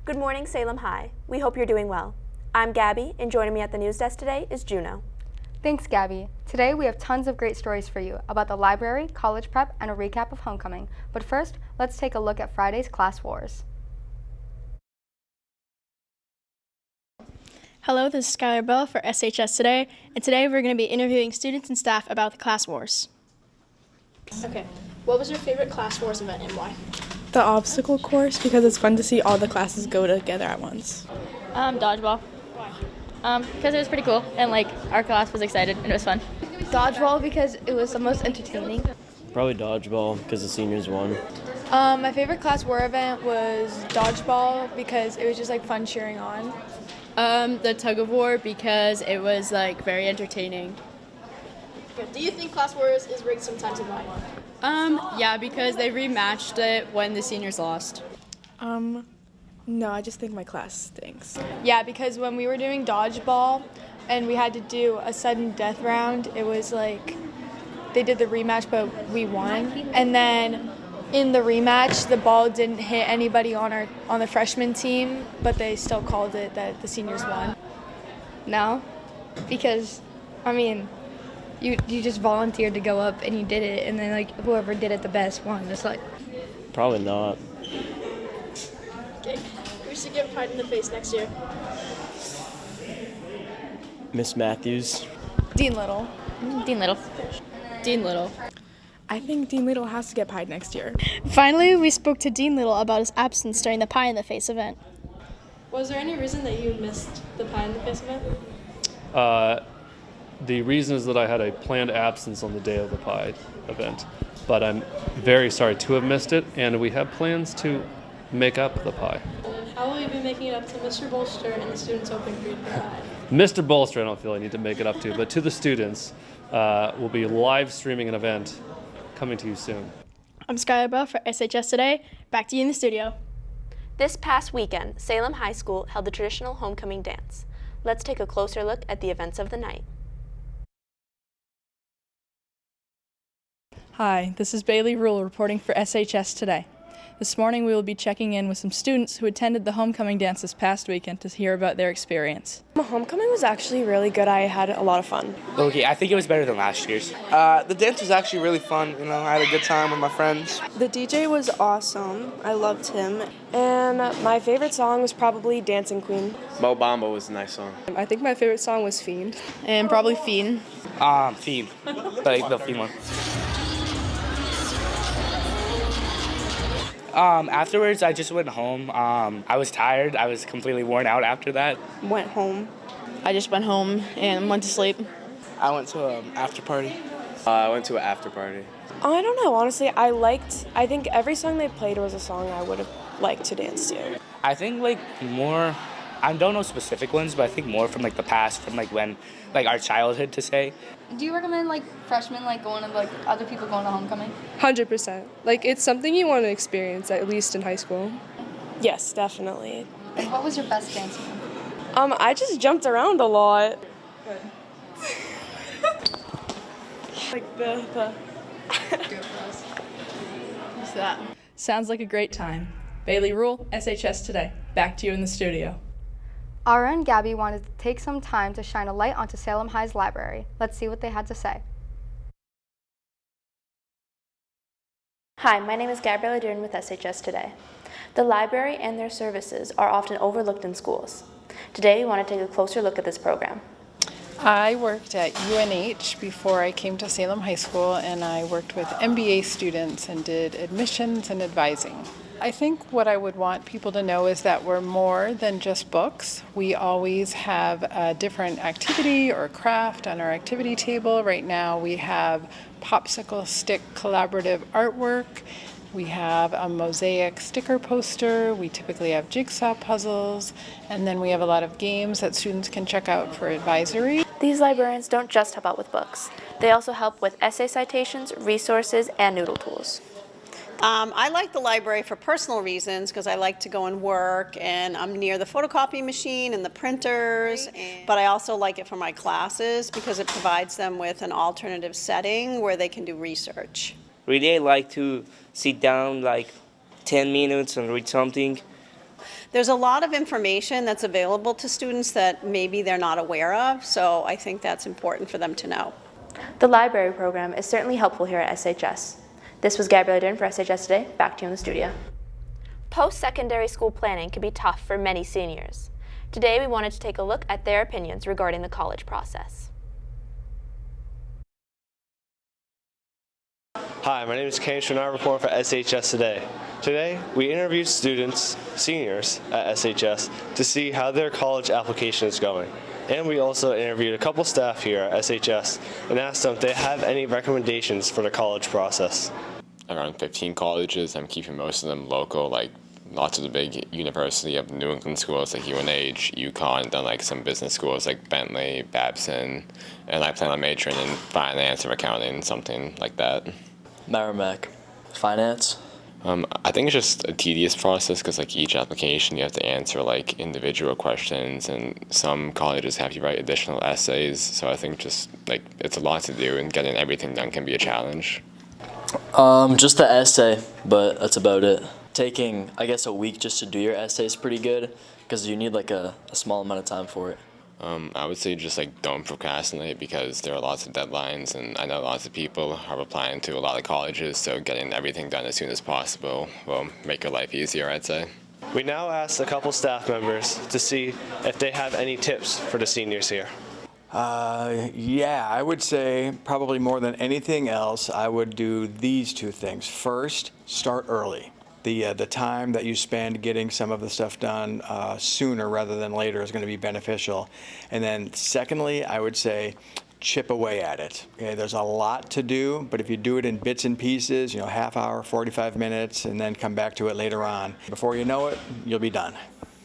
Good morning, Salem High. We hope you're doing well. I'm Gabby, and joining me at the news desk today is Juno. Thanks, Gabby. Today we have tons of great stories for you about the library, college prep, and a recap of homecoming. But first, let's take a look at Friday's class wars. Hello, this is Skylar Bell for SHS Today, and today we're going to be interviewing students and staff about the class wars. Okay, what was your favorite class wars event and why? The obstacle course, because it's fun to see all the classes go together at once. Dodgeball. Why? Because it was pretty cool, and our class was excited, and it was fun. Dodgeball because it was the most entertaining. Probably dodgeball because the seniors won. My favorite class war event was dodgeball because it was just fun cheering on. The tug of war because it was very entertaining. Do you think class wars is rigged sometimes and why? Yeah, because they rematched it when the seniors lost. No, I just think my class stinks. Yeah, because when we were doing dodgeball and we had to do a sudden death round, it was they did the rematch but we won. And then in the rematch, the ball didn't hit anybody on the freshman team, but they still called it that the seniors won. No, because, you just volunteered to go up and you did it, and then whoever did it the best won. It's Probably not. Okay. We should get Pride in the Face next year. Miss Matthews. Dean Little. Dean Little. Dean Little. I think Dean Little has to get pied next year. Finally, we spoke to Dean Little about his absence during the Pie in the Face event. Was there any reason that you missed the Pie in the Face event? The reason is that I had a planned absence on the day of the Pie event, but I'm very sorry to have missed it, and we have plans to make up the pie. How will you be making it up to Mr. Bolster and the students hoping for you to provide? Mr. Bolster, I don't feel I need to make it up to, but to the students, we'll be live streaming an event coming to you soon. I'm Skylar Bell for SHS Today. Back to you in the studio. This past weekend, Salem High School held the traditional homecoming dance. Let's take a closer look at the events of the night. Hi, this is Bailey Rule reporting for SHS Today. This morning we will be checking in with some students who attended the homecoming dance this past weekend to hear about their experience. Homecoming was actually really good. I had a lot of fun. Okay, I think it was better than last year's. The dance was actually really fun. I had a good time with my friends. The DJ was awesome. I loved him. And my favorite song was probably Dancing Queen. Mo Bamba was a nice song. I think my favorite song was Fiend. And probably Fiend. Fiend. The Fiend one. Afterwards, I just went home. I was tired. I was completely worn out after that. Went home. I just went home and went to sleep. I went to an after party. I went to an after party. I don't know, honestly. I think every song they played was a song I would have liked to dance to. I think more, I don't know specific ones, but I think more from the past, from when, our childhood to say. Do you recommend freshmen going to other people going to homecoming? 100%. It's something you want to experience, at least in high school. Yes, definitely. And what was your best dance move? I just jumped around a lot. Good. the What's that? Sounds like a great time. Bailey Rule, SHS Today. Back to you in the studio. Our own Gabby wanted to take some time to shine a light onto Salem High's library. Let's see what they had to say. Hi, my name is Gabriella Dern with SHS Today. The library and their services are often overlooked in schools. Today, we want to take a closer look at this program. I worked at UNH before I came to Salem High School, and I worked with MBA students and did admissions and advising. I think what I would want people to know is that we're more than just books. We always have a different activity or craft on our activity table. Right now we have popsicle stick collaborative artwork. We have a mosaic sticker poster. We typically have jigsaw puzzles. And then we have a lot of games that students can check out for advisory. These librarians don't just help out with books. They also help with essay citations, resources, and noodle tools. I like the library for personal reasons because I like to go and work, and I'm near the photocopy machine and the printers, but I also like it for my classes because it provides them with an alternative setting where they can do research. Really, I like to sit down 10 minutes and read something. There's a lot of information that's available to students that maybe they're not aware of, so I think that's important for them to know. The library program is certainly helpful here at SHS. This was Gabriella Dern for SHS Today. Back to you in the studio. Post-secondary school planning can be tough for many seniors. Today we wanted to take a look at their opinions regarding the college process. Hi, my name is Kane and I report for SHS Today. Today, we interviewed students, seniors at SHS, to see how their college application is going. And we also interviewed a couple staff here at SHS and asked them if they have any recommendations for the college process. Around 15 colleges. I'm keeping most of them local, like lots of the big university of New England schools like UNH, UConn, then like some business schools like Bentley, Babson, and I plan on majoring in finance or accounting, something like that. Merrimack. Finance? I think it's just a tedious process because like each application you have to answer like individual questions, and some colleges have you write additional essays, so I think just like it's a lot to do and getting everything done can be a challenge. Just the essay, but that's about it. Taking, I guess, a week just to do your essay is pretty good because you need like a small amount of time for it. I would say just like don't procrastinate because there are lots of deadlines, and I know lots of people are applying to a lot of colleges, so getting everything done as soon as possible will make your life easier, I'd say. We now asked a couple staff members to see if they have any tips for the seniors here. Yeah, I would say probably more than anything else, I would do these two things. First, start early. The time that you spend getting some of the stuff done sooner rather than later is going to be beneficial. And then secondly, I would say chip away at it. Okay, there's a lot to do, but if you do it in bits and pieces, half hour, 45 minutes, and then come back to it later on, before you know it, you'll be done.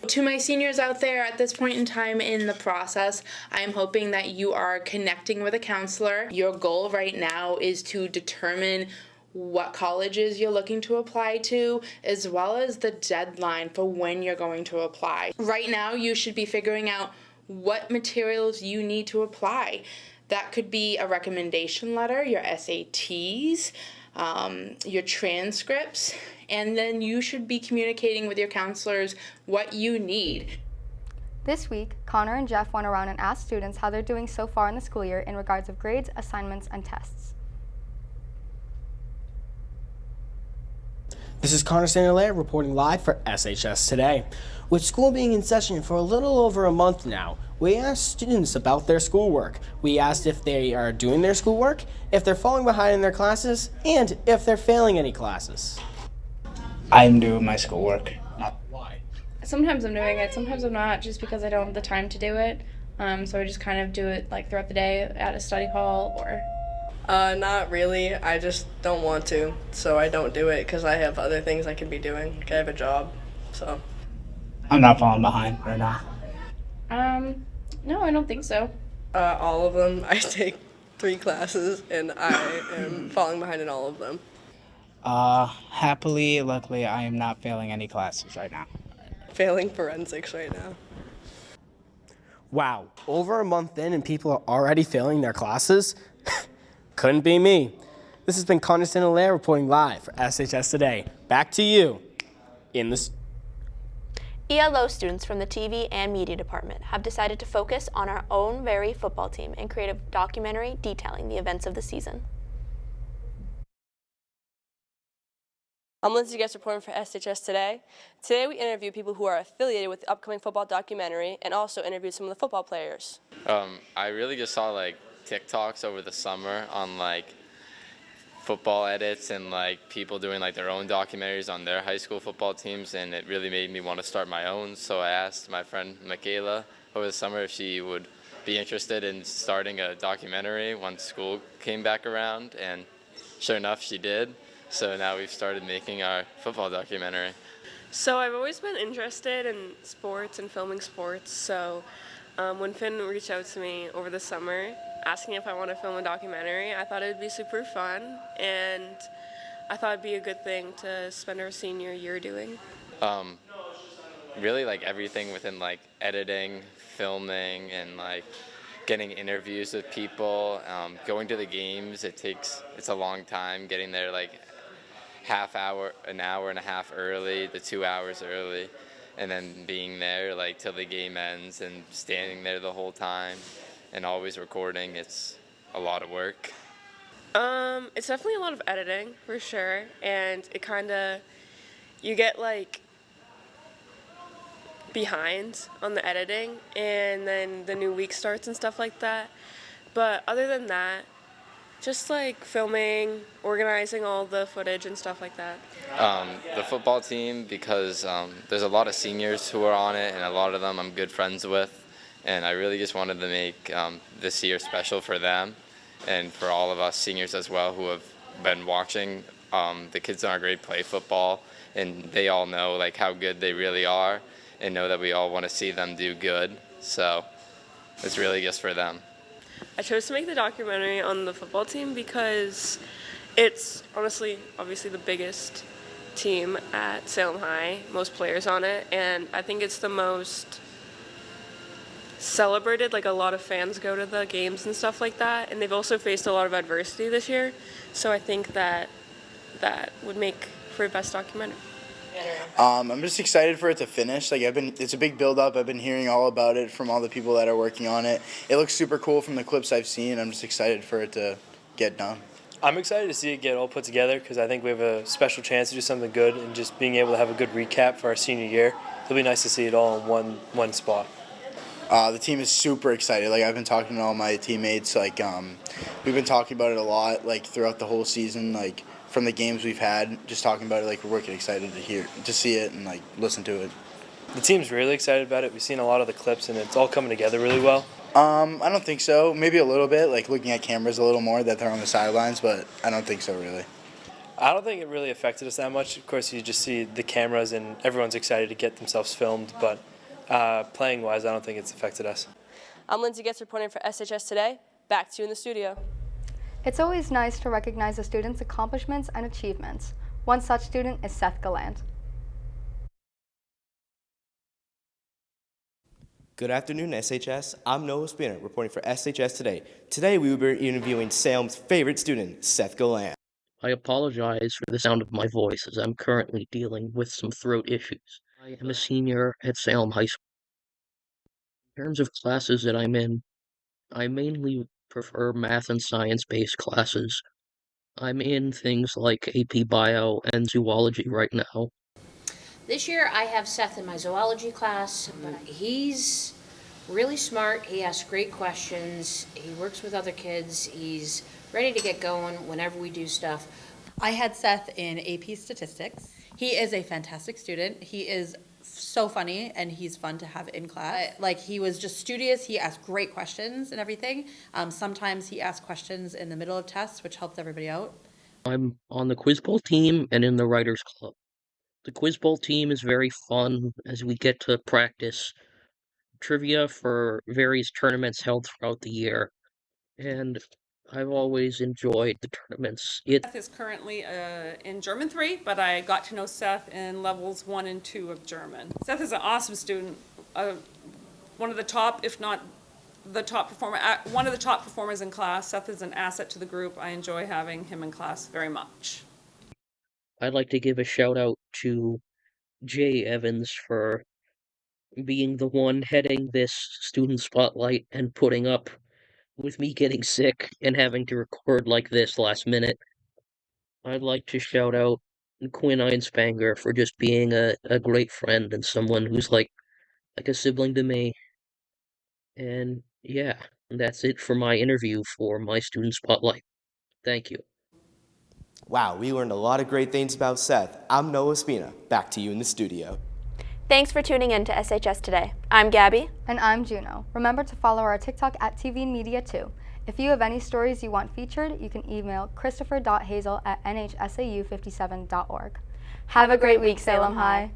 To my seniors out there at this point in time in the process, I am hoping that you are connecting with a counselor. Your goal right now is to determine what colleges you're looking to apply to, as well as the deadline for when you're going to apply. Right now, you should be figuring out what materials you need to apply. That could be a recommendation letter, your SATs, your transcripts, and then you should be communicating with your counselors what you need. This week, Connor and Jeff went around and asked students how they're doing so far in the school year in regards of grades, assignments, and tests. This is Connor St. reporting live for SHS Today. With school being in session for a little over a month now, we asked students about their schoolwork. We asked if they are doing their schoolwork, if they're falling behind in their classes, and if they're failing any classes. I'm doing my schoolwork. Why? Sometimes I'm doing it, sometimes I'm not, just because I don't have the time to do it. So I just kind of do it like throughout the day at a study hall or... Not really. I just don't want to, so I don't do it because I have other things I could be doing. I have a job, so. I'm not falling behind right now. No, I don't think so. All of them. I take 3 classes, and I am falling behind in all of them. Luckily, I am not failing any classes right now. Failing forensics right now. Wow, over a month in and people are already failing their classes? Couldn't be me. This has been Connor St. reporting live for SHS Today. Back to you in the... ELO students from the TV and media department have decided to focus on our own very football team and create a documentary detailing the events of the season. I'm Lindsay Guest reporting for SHS Today. Today we interview people who are affiliated with the upcoming football documentary and also interviewed some of the football players. I really just saw like TikToks over the summer on like football edits and like people doing like their own documentaries on their high school football teams, and it really made me want to start my own. So I asked my friend Michaela over the summer if she would be interested in starting a documentary once school came back around, and sure enough she did. So now we've started making our football documentary. So I've always been interested in sports and filming sports, so when Finn reached out to me over the summer asking if I want to film a documentary, I thought it would be super fun, and I thought it'd be a good thing to spend our senior year doing. Really like everything within like editing, filming, and like getting interviews with people, going to the games. It's a long time getting there like an hour and a half early, the 2 hours early, and then being there like till the game ends and standing there the whole time and always recording, it's a lot of work. It's definitely a lot of editing for sure, and it kind of, you get like behind on the editing, and then the new week starts and stuff like that. But other than that, just like filming, organizing all the footage and stuff like that. The football team, because there's a lot of seniors who are on it, and a lot of them I'm good friends with, and I really just wanted to make this year special for them and for all of us seniors as well who have been watching. The kids in our grade play football, and they all know like how good they really are, and know that we all want to see them do good. So it's really just for them. I chose to make the documentary on the football team because it's honestly, obviously the biggest team at Salem High, most players on it, and I think it's the most celebrated. Like a lot of fans go to the games and stuff like that, and they've also faced a lot of adversity this year, so I think that would make for a best documentary. I'm just excited for it to finish. It's a big build-up. I've been hearing all about it from all the people that are working on it. It looks super cool from the clips I've seen. I'm just excited for it to get done. I'm excited to see it get all put together because I think we have a special chance to do something good, and just being able to have a good recap for our senior year. It'll be nice to see it all in one spot. The team is super excited. I've been talking to all my teammates. We've been talking about it a lot, throughout the whole season. From the games we've had, just talking about it, we're working excited to see it and listen to it. The team's really excited about it. We've seen a lot of the clips, and it's all coming together really well. I don't think so. Maybe a little bit, looking at cameras a little more that they're on the sidelines, but I don't think so really. I don't think it really affected us that much. Of course, you just see the cameras, and everyone's excited to get themselves filmed, but playing-wise, I don't think it's affected us. I'm Lindsay Getz reporting for SHS Today. Back to you in the studio. It's always nice to recognize a student's accomplishments and achievements. One such student is Seth Gallant. Good afternoon, SHS. I'm Noah Spinner, reporting for SHS Today. Today we will be interviewing Salem's favorite student, Seth Gallant. I apologize for the sound of my voice as I'm currently dealing with some throat issues. I am a senior at Salem High School. In terms of classes that I'm in, I mainly prefer math and science-based classes. I'm in things like AP Bio and Zoology right now. This year I have Seth in my zoology class. He's really smart. He asks great questions. He works with other kids. He's ready to get going whenever we do stuff. I had Seth in AP Statistics. He is a fantastic student. He is so funny, and he's fun to have in class. He was just studious. He asked great questions and everything. Sometimes he asked questions in the middle of tests, which helped everybody out. I'm on the Quiz Bowl team and in the Writers Club. The Quiz Bowl team is very fun as we get to practice trivia for various tournaments held throughout the year, and I've always enjoyed the tournaments. Seth is currently in German 3, but I got to know Seth in levels 1 and 2 of German. Seth is an awesome student, one of the top, if not the top performer, one of the top performers in class. Seth is an asset to the group. I enjoy having him in class very much. I'd like to give a shout out to Jay Evans for being the one heading this student spotlight and putting up with me getting sick and having to record like this last minute. I'd like to shout out Quinn Einspanger for just being a great friend and someone who's like a sibling to me. And yeah, that's it for my interview for my student spotlight. Thank you. Wow, we learned a lot of great things about Seth. I'm Noah Spina. Back to you in the studio. Thanks for tuning in to SHS Today. I'm Gabby. And I'm Juno. Remember to follow our TikTok at TV Media too. If you have any stories you want featured, you can email christopher.hazel@nhsau57.org. Have a great week, Salem High.